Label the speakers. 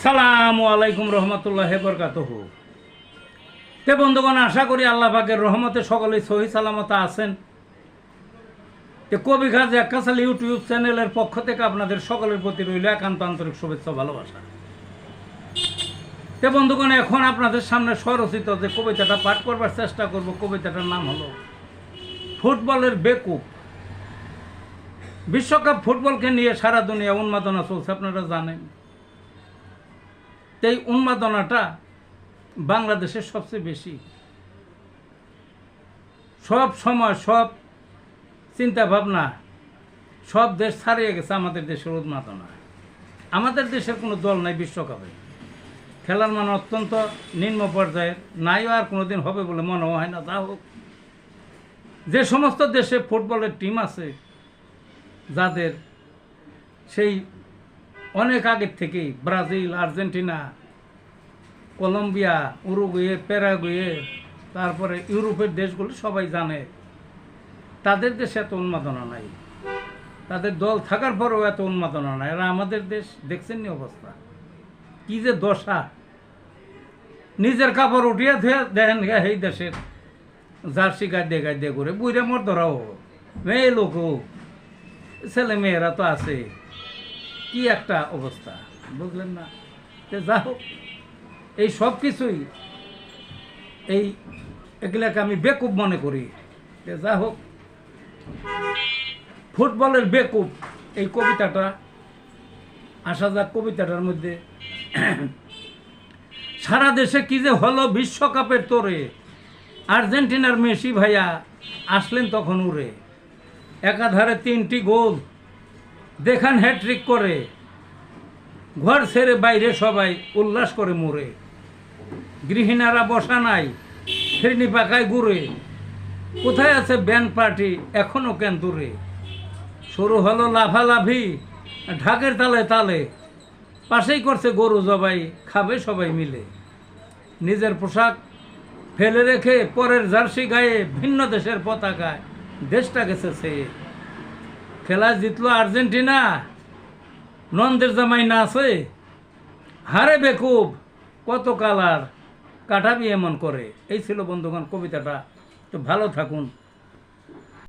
Speaker 1: আসসালামু আলাইকুম রহমতুল্লাহি বরকাতুহু। তে বন্ধুগণ, আশা করি আল্লাহ পাকের রহমতে সকলেই সহি সালামতে আছেন। তে কবি খাজা কাসাল ইউটিউব চ্যানেলের পক্ষ থেকে আপনাদের সকলের প্রতি রইল একান্ত আন্তরিক শুভেচ্ছা ভালোবাসা। তে বন্ধুগণ, এখন আপনাদের সামনে স্বরচিত যে কবিতাটা পাঠ করবার চেষ্টা করব, কবিতাটার নাম হলো ফুটবলের বেকুব। বিশ্বকাপ ফুটবলকে নিয়ে সারা দুনিয়া উন্মাদনা চলছে, আপনারা জানেন। এই উন্মাদনাটা বাংলাদেশের সবচেয়ে বেশি। সব সময় সব চিন্তা ভাবনা সব দেশ ছাড়িয়ে গেছে আমাদের দেশের উন্মাদনা। আমাদের দেশের কোনো দল নাই বিশ্বকাপে, খেলার মান অত্যন্ত নিম্ন পর্যায়ের, নাইও আর কোনোদিন হবে বলে মনে হয় না। তা হোক, যে সমস্ত দেশে ফুটবলের টিম আছে, যাদের সেই অনেক আগের থেকেই Brazil, Argentina, Colombia, Uruguay, Paraguay, তারপরে ইউরোপের দেশগুলো সবাই জানে, তাদের দেশে এত উন্মাদনা নাই। তাদের দল থাকার পরেও এত উন্মাদনা নাই। আর আমাদের দেশ দেখছেন নি অবস্থা, কি যে দশা। নিজের কাপড় উঠিয়ে ধুয়ে দেখেন এই দেশের জার্সি গাইডে গাইডে করে বুড়ে মর ধরাও মেয়ে লোক, ছেলে মেয়েরা তো আছে, কি একটা অবস্থা, বুঝলেন না? যা হোক, এই সব কিছুই এগুলাকে আমি বেকুব মনে করি। যা হোক, ফুটবলের বেকুব এই কবিতাটা আসা যাক। কবিতাটার মধ্যে সারা দেশে কি যে হলো বিশ্বকাপের তোরে, আর্জেন্টিনার মেসি ভাইয়া আসলেন তখন উড়ে, একাধারে 3টি গোল দেখান হ্যাট্রিক করে, ঘর ছেড়ে বাইরে সবাই উল্লাস করে মোরে, গৃহিণীরা বসা নাই ফিরনি পাকায় ঘুরে, কোথায় আছে ব্যান্ড পার্টি এখনো কেন দূরে, শুরু হলো লাফালাফি ঢাকের তালে তালে, পাশেই করছে গরু জবাই খাবে সবাই মিলে, নিজের পোশাক ফেলে রেখে পরের জার্সি গায়ে ভিন্ন দেশের পতাকায় দেশটা গেছে সে, খেলা জিতলো আর্জেন্টিনা নন্দের জামাই না আছে, হারে বেকুব কত কালার কাটাবি এমন করে। এই ছিল বন্ধুগণ কবিতাটা। তো ভালো থাকুন।